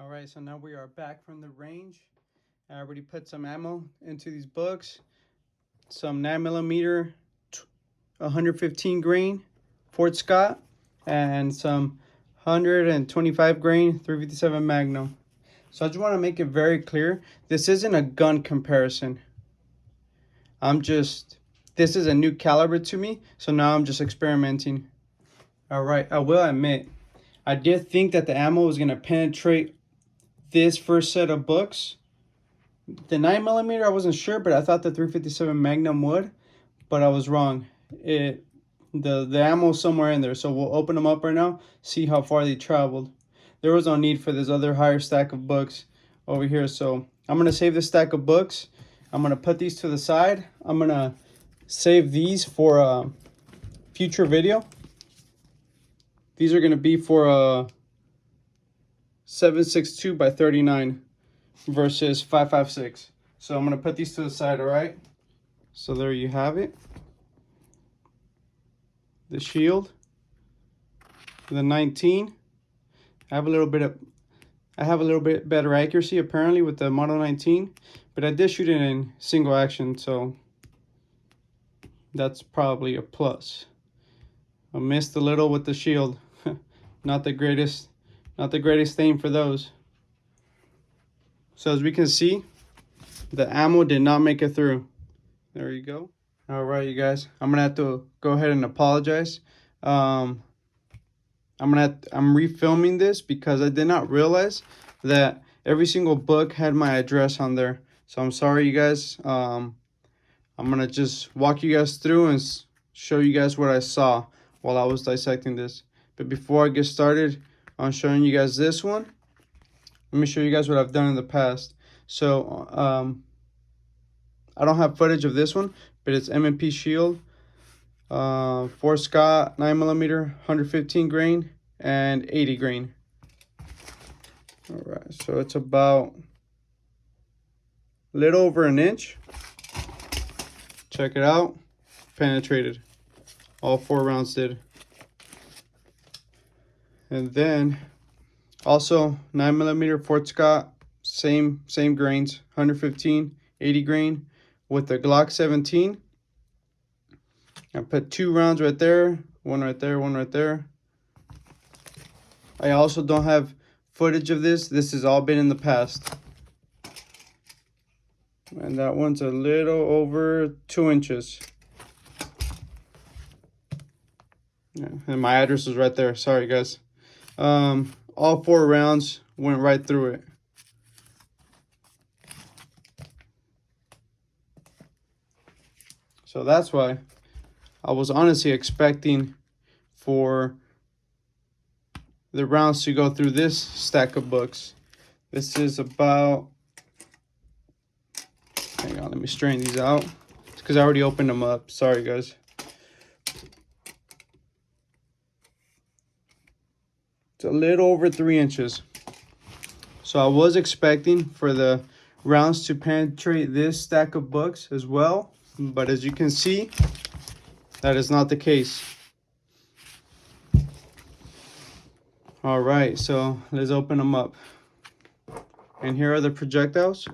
All right, so now we are back from the range. I already put some ammo into these books. Some 9mm 115 grain Fort Scott and some 125 grain 357 Magnum. So I just want to make it very clear, this isn't a gun comparison. This is a new caliber to me, so now I'm just experimenting. All right, I will admit, I did think that the ammo was going to penetrate this first set of books. The 9mm I wasn't sure, but I thought the 357 Magnum would, but I was wrong. The ammo somewhere in there, so we'll open them up right now, see how far they traveled. There was no need for this other higher stack of books over here, so I'm gonna save this stack of books. I'm gonna put these to the side. I'm gonna save these for a future video. These are gonna be for a 7.62 by 39 versus 5.56. So I'm gonna put these to the side. All right, so there you have it, the shield, the 19. I have a little bit better accuracy apparently with the Model 19, but I did shoot it in single action, so that's probably a plus. I missed a little with the shield. Not the greatest aim for those. So as we can see, the ammo did not make it through. There you go. All right, you guys, I'm gonna have to go ahead and apologize. I'm refilming this because I did not realize that every single book had my address on there. So I'm sorry, you guys. I'm gonna just walk you guys through and show you guys what I saw while I was dissecting this. But before I get started on showing you guys this one, let me show you guys what I've done in the past. So I don't have footage of this one, but it's M&P Shield, Fort Scott 9mm 115 grain and 80 grain. All right, so it's about a little over an inch. Check it out, penetrated. All 4 rounds did. And then also 9mm Fort Scott, same grains, 115, 80 grain with the Glock 17. I put 2 rounds right there, one right there, one right there. I also don't have footage of this. This has all been in the past. And that one's a little over 2 inches. Yeah, and my address is right there. Sorry, guys. All 4 rounds went right through it. So that's why I was honestly expecting for the rounds to go through this stack of books. This is about, hang on, let me straighten these out. It's because I already opened them up. Sorry, guys. It's a little over 3 inches. So I was expecting for the rounds to penetrate this stack of books as well, but as you can see, that is not the case. All right, so let's open them up. And here are the projectiles.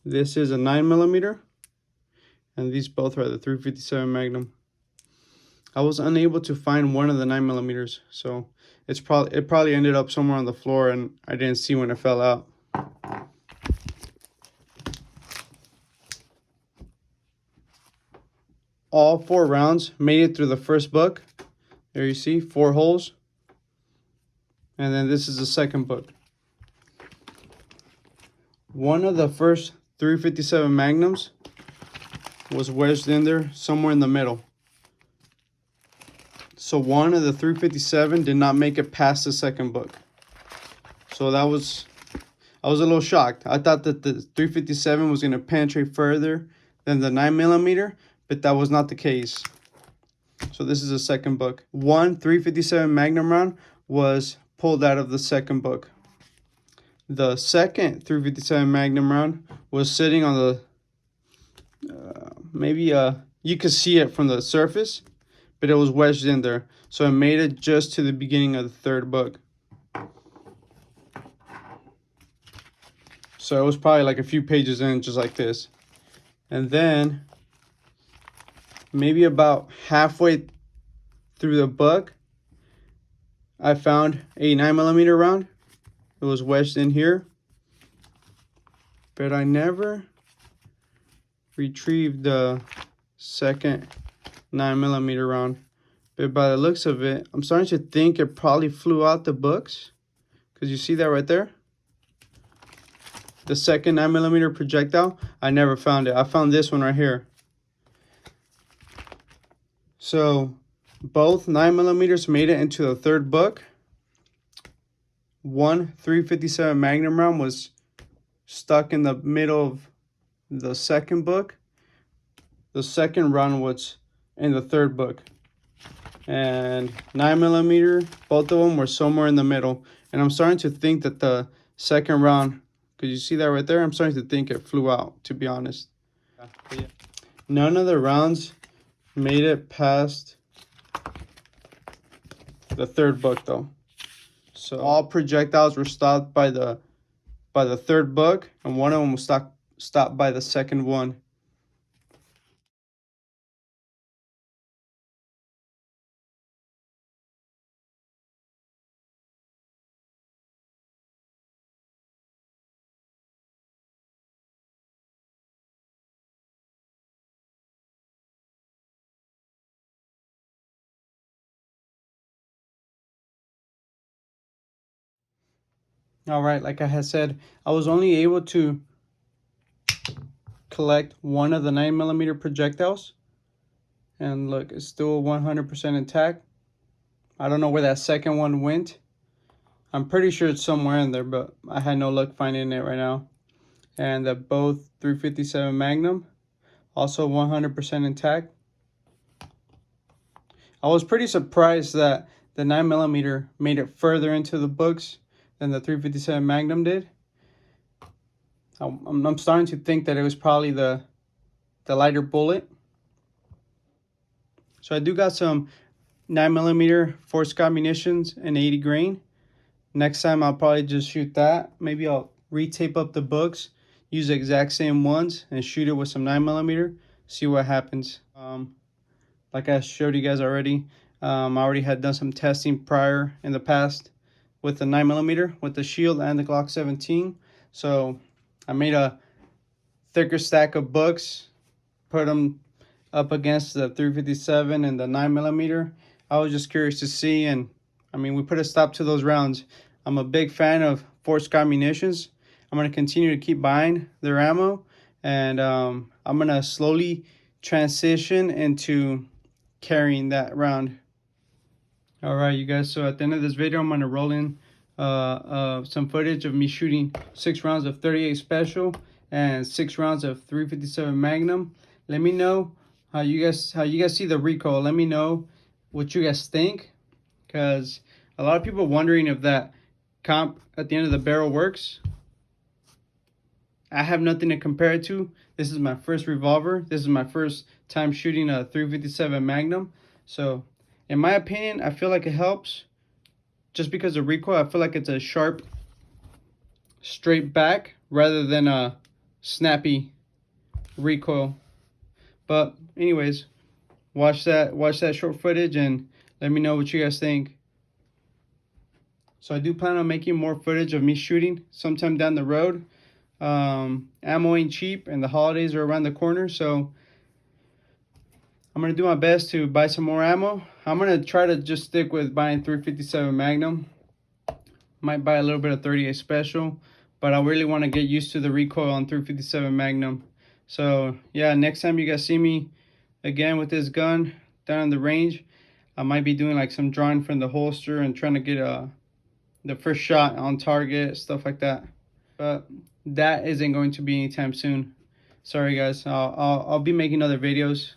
This is a 9mm, and these both are the 357 Magnum. I was unable to find one of the 9mm, so it probably ended up somewhere on the floor, and I didn't see when it fell out. All 4 rounds made it through the first book. There you see 4 holes. And then this is the second book. One of the first 357 Magnums was wedged in there somewhere in the middle. So one of the 357 did not make it past the second book. So I was a little shocked. I thought that the 357 was going to penetrate further than the 9mm, but that was not the case. So this is the second book. One 357 Magnum round was pulled out of the second book. The second 357 Magnum round was sitting on the, you could see it from the surface, but it was wedged in there. So I made it just to the beginning of the third book. So it was probably like a few pages in, just like this. And then maybe about halfway through the book, I found a 9mm round. It was wedged in here, but I never retrieved the second 9mm round. But by the looks of it, I'm starting to think it probably flew out the books, because you see that right there, the second 9mm projectile. I never found it. I found this one right here. So both 9mm made it into the third book. One 357 Magnum round was stuck in the middle of the second book. The second round was in the third book. And 9mm, both of them were somewhere in the middle. And I'm starting to think that the second round, because you see that right there, I'm starting to think it flew out, to be honest. Yeah. None of the rounds made it past the third book though. So all projectiles were stopped by the third book, and one of them was stopped by the second one. All right, like I had said, I was only able to collect one of the 9mm projectiles. And look, it's still 100% intact. I don't know where that second one went. I'm pretty sure it's somewhere in there, but I had no luck finding it right now. And that both 357 Magnum, also 100% intact. I was pretty surprised that the 9mm made it further into the books than the 357 Magnum did. I'm starting to think that it was probably the lighter bullet. So I do got some 9mm force munitions in 80 grain. Next time I'll probably just shoot that. Maybe I'll retape up the books, use the exact same ones, and shoot it with some 9mm. See what happens. Like I showed you guys already, I already had done some testing prior in the past with the 9mm, with the Shield and the Glock 17. So I made a thicker stack of books, put them up against the 357 and the 9mm. I was just curious to see, and I mean, we put a stop to those rounds. I'm a big fan of Fort Scott Munitions. I'm going to continue to keep buying their ammo, and I'm going to slowly transition into carrying that round. All right, you guys, so at the end of this video, I'm going to roll in some footage of me shooting 6 rounds of 38 Special and 6 rounds of 357 Magnum. Let me know how you guys see the recoil. Let me know what you guys think, because a lot of people are wondering if that comp at the end of the barrel works. I have nothing to compare it to. This is my first revolver. This is my first time shooting a 357 Magnum. So in my opinion, I feel like it helps. Just because of recoil, I feel like it's a sharp, straight back rather than a snappy recoil. But anyways, watch that short footage and let me know what you guys think. So I do plan on making more footage of me shooting sometime down the road. Ammo ain't cheap and the holidays are around the corner, so I'm going to do my best to buy some more ammo. I'm going to try to just stick with buying 357 Magnum. Might buy a little bit of 38 Special, but I really want to get used to the recoil on 357 Magnum. So yeah, next time you guys see me again with this gun down in the range, I might be doing like some drawing from the holster and trying to get the first shot on target, stuff like that. But that isn't going to be anytime soon. Sorry guys, I'll be making other videos.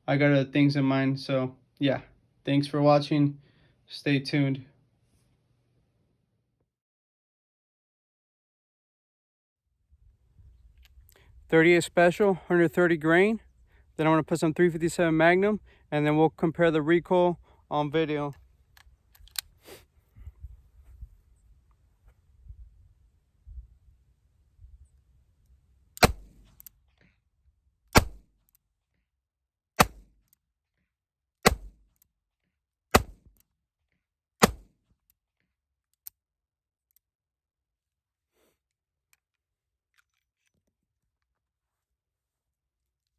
I got other things in mind. So yeah, thanks for watching. Stay tuned. 38 Special, 130 grain. Then I'm going to put some 357 Magnum, and then we'll compare the recoil on video.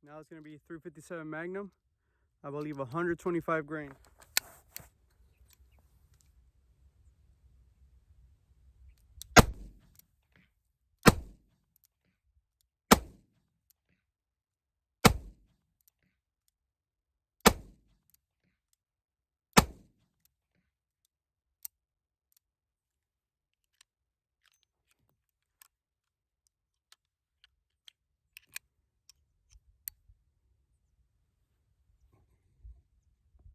Now it's going to be 357 Magnum. I believe 125 grain.